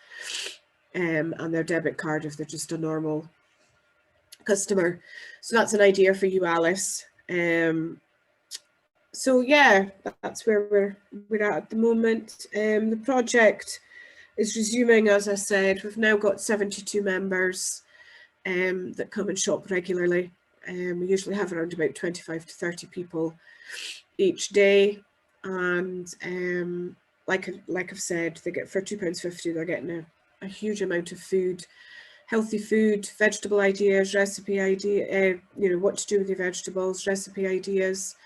D: and their debit card if they're just a normal customer. So that's an idea for you, Alice. So yeah, that's where we're at the moment. The project is resuming, as I said. We've now got 72 members that come and shop regularly. We usually have around about 25 to 30 people each day, and like I've said, they get, for £2.50, they're getting a huge amount of food, healthy food, vegetable ideas, recipe idea, you know, what to do with your vegetables, recipe ideas.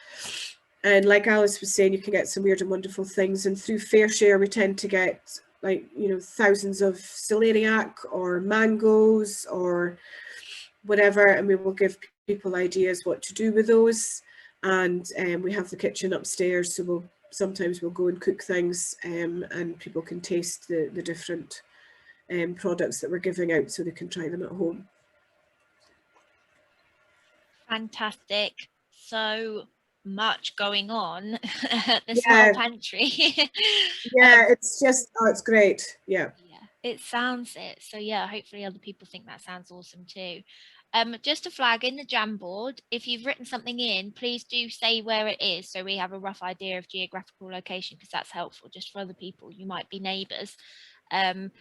D: And like Alice was saying, you can get some weird and wonderful things. And through FareShare, we tend to get, like, you know, thousands of celeriac or mangoes or whatever, and we will give people ideas what to do with those. And we have the kitchen upstairs, so sometimes we'll go and cook things, and people can taste the different products that we're giving out so they can try them at home.
A: Fantastic. So much going on at the small pantry.
D: Yeah, it's just, oh, it's great. Yeah,
A: it sounds it. So yeah, hopefully other people think that sounds awesome too. Just to flag, in the Jamboard, if you've written something in, please do say where it is so we have a rough idea of geographical location, because that's helpful just for other people. You might be neighbours. And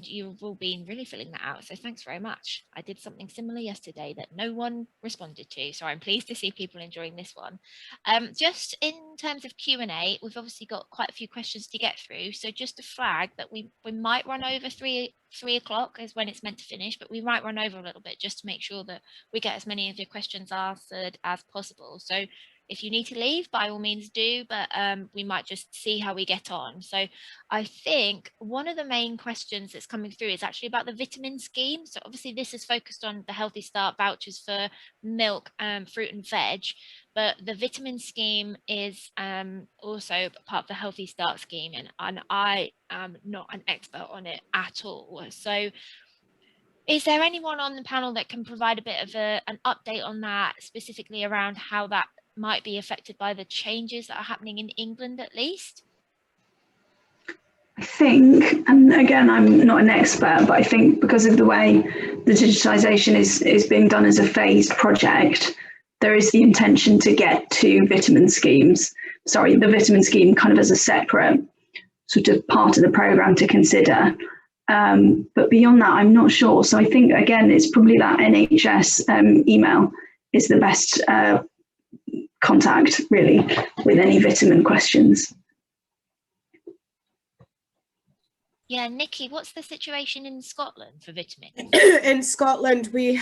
A: you've all been really filling that out, so thanks very much. I did something similar yesterday that no one responded to, so I'm pleased to see people enjoying this one. Just in terms of Q&A, we've obviously got quite a few questions to get through, so just to flag that we might run over 3 o'clock is when it's meant to finish, but we might run over a little bit just to make sure that we get as many of your questions answered as possible. So if you need to leave, by all means do, but we might just see how we get on. So I think one of the main questions that's coming through is actually about the vitamin scheme. So obviously this is focused on the Healthy Start vouchers for milk, fruit and veg, but the vitamin scheme is also part of the Healthy Start scheme, and I am not an expert on it at all. So is there anyone on the panel that can provide a bit of an update on that, specifically around how that might be affected by the changes that are happening in England, at least?
B: I think, and again, I'm not an expert, but I think because of the way the digitisation is being done as a phased project, there is the intention to get to vitamin schemes. Sorry, the vitamin scheme kind of as a separate sort of part of the programme to consider. But beyond that, I'm not sure. So I think, again, it's probably that NHS email is the best contact, really, with any vitamin questions.
A: Yeah, Nikki, what's the situation in Scotland for vitamins?
D: In Scotland, we're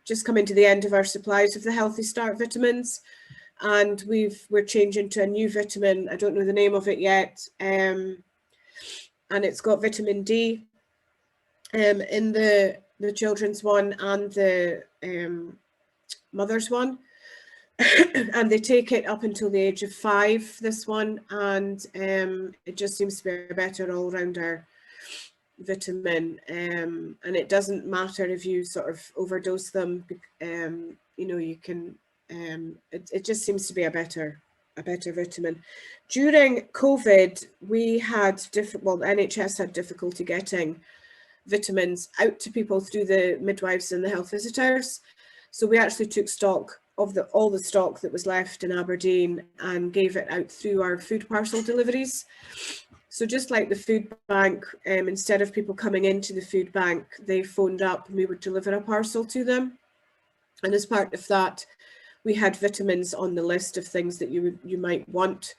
D: just coming to the end of our supplies of the Healthy Start vitamins, and we're changing to a new vitamin. I don't know the name of it yet, and it's got vitamin D in the children's one and the mother's one. And they take it up until the age of 5, this one, and it just seems to be a better all-rounder vitamin, and it doesn't matter if you sort of overdose them. You know, you can it just seems to be a better vitamin. During COVID, we had NHS had difficulty getting vitamins out to people through the midwives and the health visitors, so we actually took stock of all the stock that was left in Aberdeen and gave it out through our food parcel deliveries. So just like the food bank, instead of people coming into the food bank, they phoned up and we would deliver a parcel to them. And as part of that, we had vitamins on the list of things that you might want.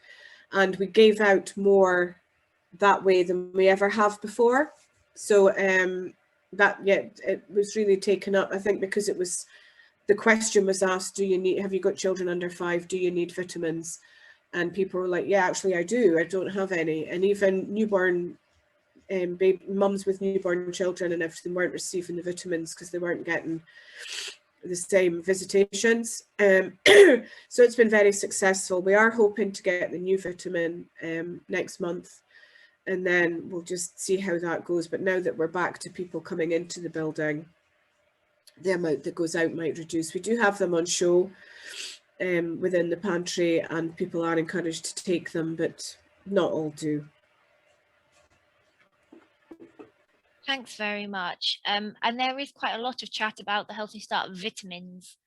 D: And we gave out more that way than we ever have before. So it was really taken up, I think, because the question was asked, have you got children under 5? Do you need vitamins? And people were like, yeah, actually I do. I don't have any. And even newborn mums with newborn children and everything weren't receiving the vitamins because they weren't getting the same visitations. So it's been very successful. We are hoping to get the new vitamin next month, and then we'll just see how that goes. But now that we're back to people coming into the building, the amount that goes out might reduce. We do have them on show within the pantry, and people are encouraged to take them, but not all do.
A: Thanks very much. And there is quite a lot of chat about the Healthy Start vitamins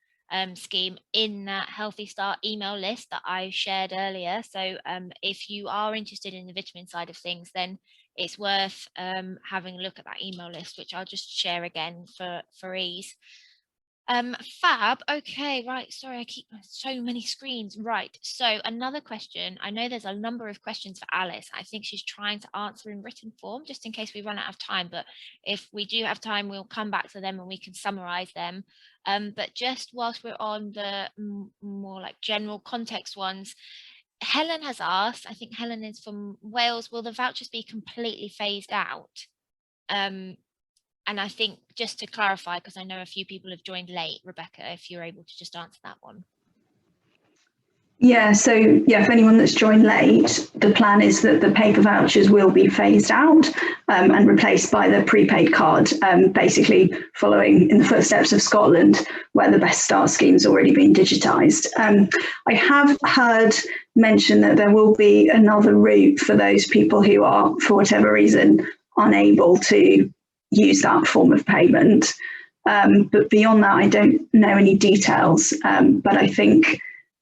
A: scheme in that Healthy Start email list that I shared earlier. So if you are interested in the vitamin side of things, then it's worth having a look at that email list, which I'll just share again for ease. Fab. Okay, right. Sorry, I keep so many screens. Right. So another question. I know there's a number of questions for Alice. I think she's trying to answer in written form, just in case we run out of time. But if we do have time, we'll come back to them and we can summarize them. But just whilst we're on the more like general context ones, Helen has asked, I think Helen is from Wales, will the vouchers be completely phased out? And I think just to clarify, because I know a few people have joined late, Rebecca, if you're able to just answer that one.
B: Yeah, so yeah, for anyone that's joined late, the plan is that the paper vouchers will be phased out and replaced by the prepaid card, basically following in the footsteps of Scotland, where the Best Start scheme's already been digitised. I have heard mention that there will be another route for those people who are, for whatever reason, unable to use that form of payment. But beyond that, I don't know any details, but I think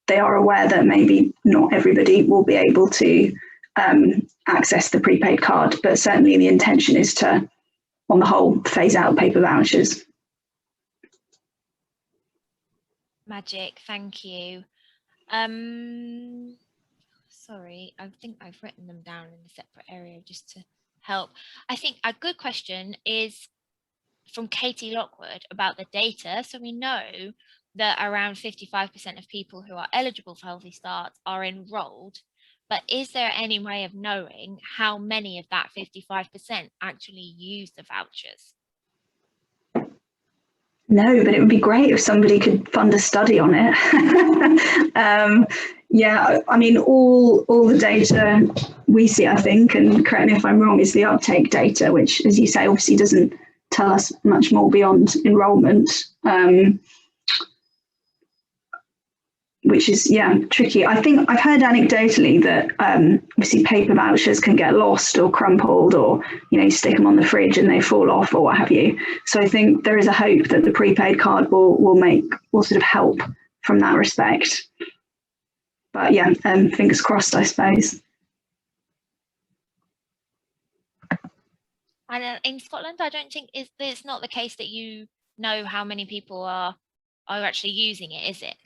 B: they are aware that maybe not everybody will be able to access the prepaid card, but certainly the intention is to, on the whole, phase out paper vouchers.
A: Magic, thank you. Sorry, I think I've written them down in a separate area just to help. I think a good question is from Katie Lockwood about the data. So we know that around 55% of people who are eligible for Healthy Start are enrolled, but is there any way of knowing how many of that 55% actually use the vouchers?
B: No, but it would be great if somebody could fund a study on it. Yeah, I mean, all the data we see, I think, and correct me if I'm wrong, is the uptake data, which, as you say, obviously doesn't tell us much more beyond enrolment, which is, yeah, tricky. I think I've heard anecdotally that obviously paper vouchers can get lost or crumpled, or, you know, you stick them on the fridge and they fall off or what have you. So I think there is a hope that the prepaid card will sort of help from that respect. But yeah, fingers crossed, I suppose.
A: And in Scotland, I don't think it's not the case that you know how many people are actually using it, is it?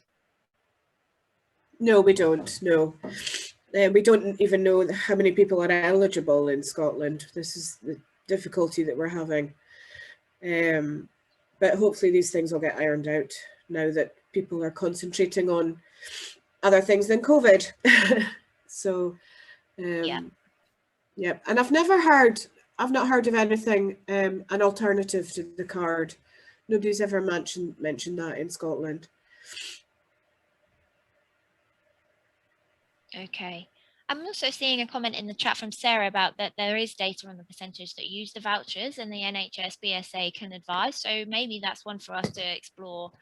D: No, we don't. No, we don't even know how many people are eligible in Scotland. This is the difficulty that we're having. But hopefully these things will get ironed out now that people are concentrating on other things than COVID. So, yeah. And I've not heard of anything, an alternative to the card. Nobody's ever mentioned that in Scotland.
A: Okay. I'm also seeing a comment in the chat from Sarah about that there is data on the percentage that use the vouchers, and the NHS BSA can advise. So maybe that's one for us to explore.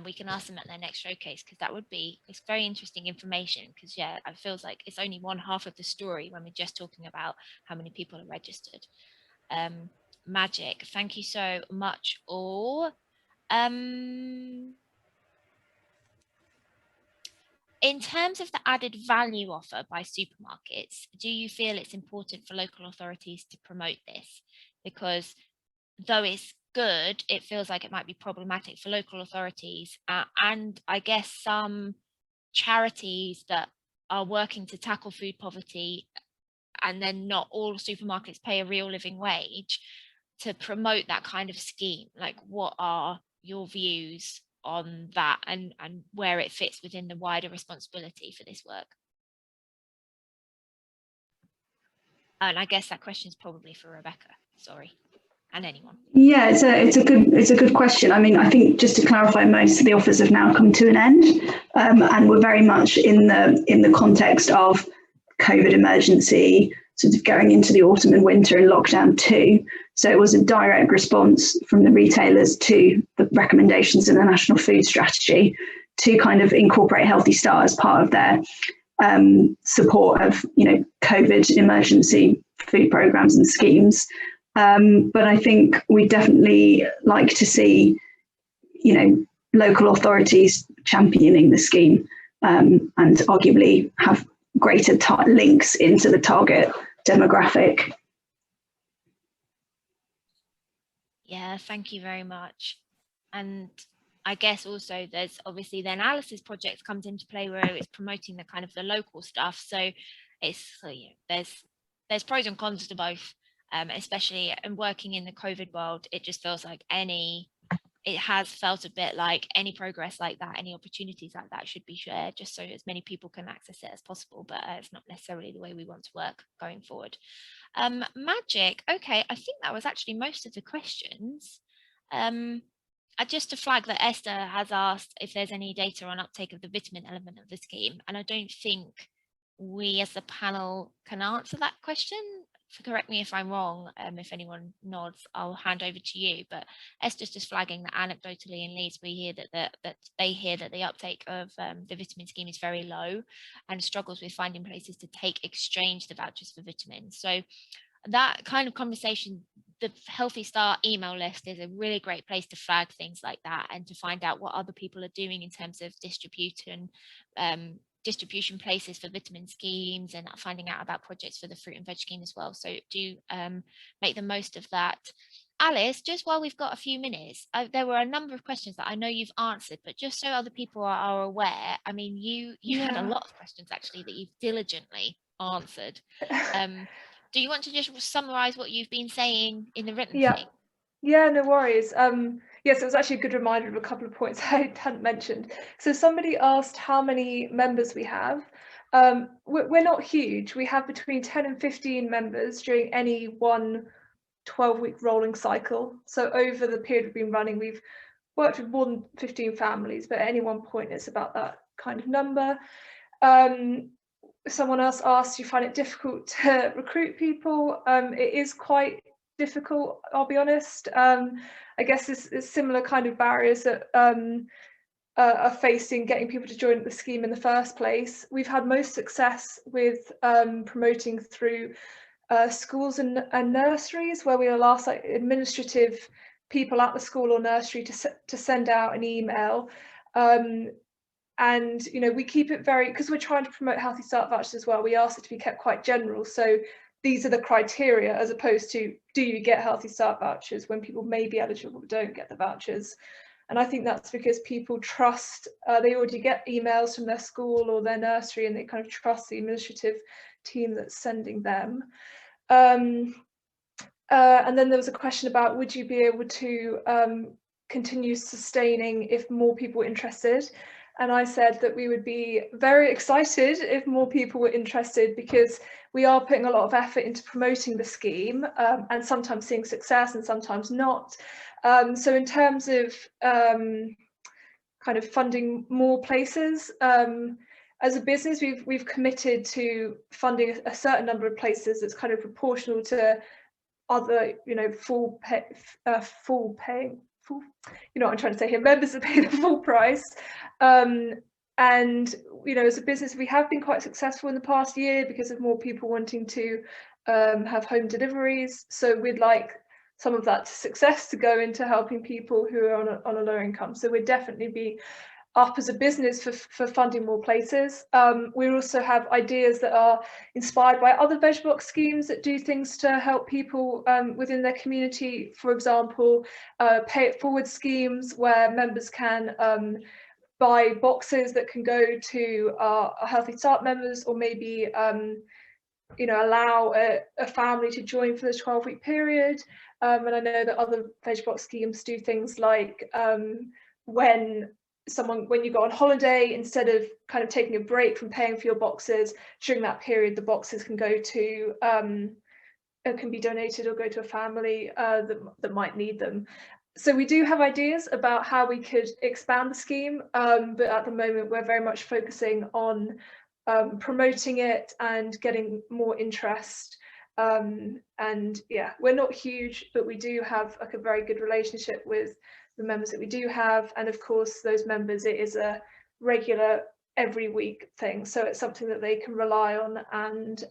A: We can ask them at their next showcase, because it's very interesting information, because yeah, it feels like it's only one half of the story when we're just talking about how many people are registered. Magic, thank you so much all. In terms of the added value offer by supermarkets, do you feel it's important for local authorities to promote this? Because though it's good, it feels like it might be problematic for local authorities and I guess some charities that are working to tackle food poverty, and then not all supermarkets pay a real living wage, to promote that kind of scheme. Like, what are your views on that, and where it fits within the wider responsibility for this work? And I guess that question is probably for Rebecca, sorry, and anyone.
B: Yeah, it's a good question. I mean, I think just to clarify, most of the offers have now come to an end, and we're very much in the context of COVID emergency, sort of going into the autumn and winter in lockdown 2. So it was a direct response from the retailers to the recommendations in the National Food Strategy to kind of incorporate Healthy Start as part of their support of, you know, COVID emergency food programs and schemes. But I think we definitely like to see, you know, local authorities championing the scheme, and arguably have greater links into the target demographic.
A: Yeah, thank you very much. And I guess also there's obviously then Alice's project comes into play, where it's promoting the kind of the local stuff. So it's, you know, there's pros and cons to both, especially in working in the COVID world. It just feels like it has felt a bit like any progress like that, any opportunities like that should be shared, just so as many people can access it as possible. But it's not necessarily the way we want to work going forward. Magic, okay, I think that was actually most of the questions. Just to flag that Esther has asked if there's any data on uptake of the vitamin element of the scheme, and I don't think we as a panel can answer that question. Correct me if I'm wrong. If anyone nods, I'll hand over to you. But Esther's just flagging that anecdotally in Leeds, we hear that they hear that the uptake of the vitamin scheme is very low, and struggles with finding places to exchange the vouchers for vitamins. So that kind of conversation, the Healthy Start email list is a really great place to flag things like that, and to find out what other people are doing in terms of distribution places for vitamin schemes, and finding out about projects for the fruit and veg scheme as well. So do make the most of that. Alice, just while we've got a few minutes, there were a number of questions that I know you've answered, but just so other people are aware, I mean, you had a lot of questions actually that you've diligently answered. Do you want to just summarize what you've been saying in the written thing?
C: Yeah, no worries. Yes, it was actually a good reminder of a couple of points I hadn't mentioned. So somebody asked how many members we have. We're not huge. We have between 10 and 15 members during any one 12-week rolling cycle. So over the period we've been running, we've worked with more than 15 families, but at any one point it's about that kind of number. Someone else asked, do you find it difficult to recruit people? It is quite difficult, I'll be honest. I guess it's similar kind of barriers that are facing getting people to join the scheme in the first place. We've had most success with promoting through schools and nurseries, where we will ask like administrative people at the school or nursery to send out an email. And we keep it very, because we're trying to promote Healthy Start vouchers as well, we ask it to be kept quite general. So these are the criteria, as opposed to, do you get Healthy Start vouchers, when people may be eligible but don't get the vouchers. And I think that's because people trust, they already get emails from their school or their nursery, and they kind of trust the administrative team that's sending them. And then there was a question about, would you be able to continue sustaining if more people were interested? And I said that we would be very excited if more people were interested, because we are putting a lot of effort into promoting the scheme, and sometimes seeing success and sometimes not. So in terms of kind of funding more places, as a business, we've committed to funding a certain number of places that's kind of proportional to other, full paying, what I'm trying to say here, members that pay the full price. And as a business, we have been quite successful in the past year because of more people wanting to have home deliveries. So we'd like some of that success to go into helping people who are on a lower income. So we'd definitely be up as a business for funding more places. We also have ideas that are inspired by other VegBox schemes that do things to help people within their community. For example, pay it forward schemes where members can buy boxes that can go to our Healthy Start members, or maybe allow a family to join for the 12-week period. And I know that other VegBox schemes do things like when you go on holiday, instead of kind of taking a break from paying for your boxes, during that period the boxes can go to can be donated or go to a family that might need them. So we do have ideas about how we could expand the scheme, but at the moment we're very much focusing on promoting it and getting more interest. And yeah, we're not huge, but we do have like a very good relationship with the members that we do have. And of course, those members, it is a regular every week thing. So it's something that they can rely on and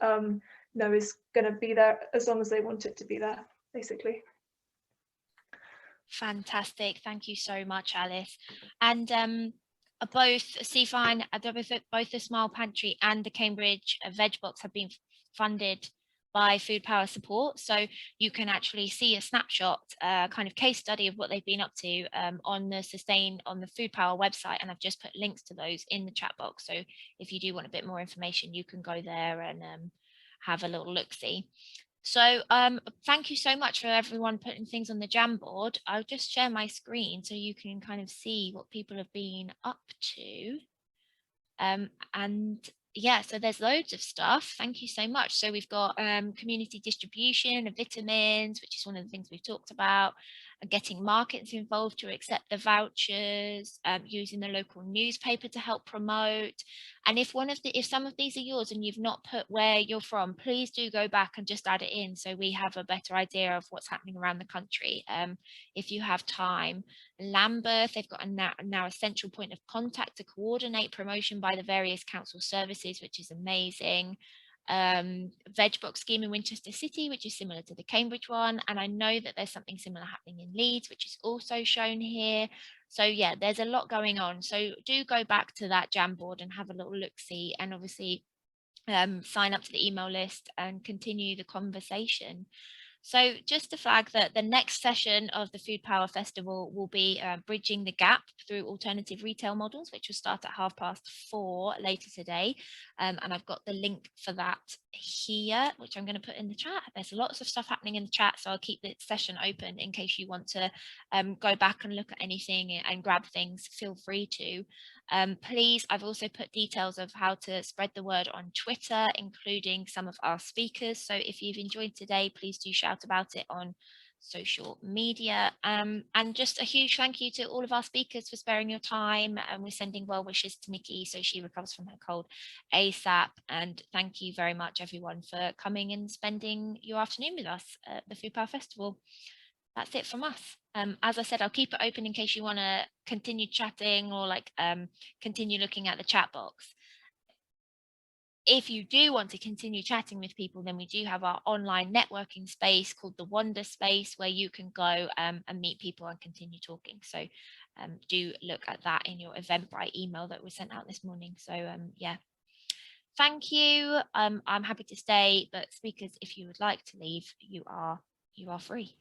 C: know is going to be there as long as they want it to be there, basically.
A: Fantastic. Thank you so much, Alice. And both CFINE, both the Smile Pantry and the Cambridge VegBox have been funded by Food Power Support, so you can actually see a snapshot, kind of case study of what they've been up to on the Food Power website, and I've just put links to those in the chat box. So if you do want a bit more information, you can go there and have a little look-see. So thank you so much for everyone putting things on the Jamboard. I'll just share my screen so you can kind of see what people have been up to. And yeah, so there's loads of stuff. Thank you so much. So we've got community distribution of vitamins, which is one of the things we've talked about, getting markets involved to accept the vouchers, using the local newspaper to help promote. And if some of these are yours and you've not put where you're from, please do go back and just add it in so we have a better idea of what's happening around the country, if you have time. Lambeth, they've got now a central point of contact to coordinate promotion by the various council services, which is amazing. VegBox scheme in Winchester City, which is similar to the Cambridge one, and I know that there's something similar happening in Leeds, which is also shown here. So yeah, there's a lot going on, so do go back to that Jamboard and have a little look-see, and obviously sign up to the email list and continue the conversation. So just to flag that the next session of the Food Power Festival will be bridging the gap through alternative retail models, which will start at 4:30 later today. And I've got the link for that here, which I'm going to put in the chat. There's lots of stuff happening in the chat, so I'll keep the session open in case you want to go back and look at anything and grab things. Feel free to. Please, I've also put details of how to spread the word on Twitter, including some of our speakers. So if you've enjoyed today, please do shout about it on social media. And just a huge thank you to all of our speakers for sparing your time. And we're sending well wishes to Nikki so she recovers from her cold ASAP. And thank you very much, everyone, for coming and spending your afternoon with us at the Food Power Festival. That's it from us. As I said, I'll keep it open in case you want to continue chatting or like continue looking at the chat box. If you do want to continue chatting with people, then we do have our online networking space called the Wonder Space, where you can go and meet people and continue talking. So do look at that in your Eventbrite email that was sent out this morning. So yeah, thank you. I'm happy to stay, but speakers, if you would like to leave, you are free.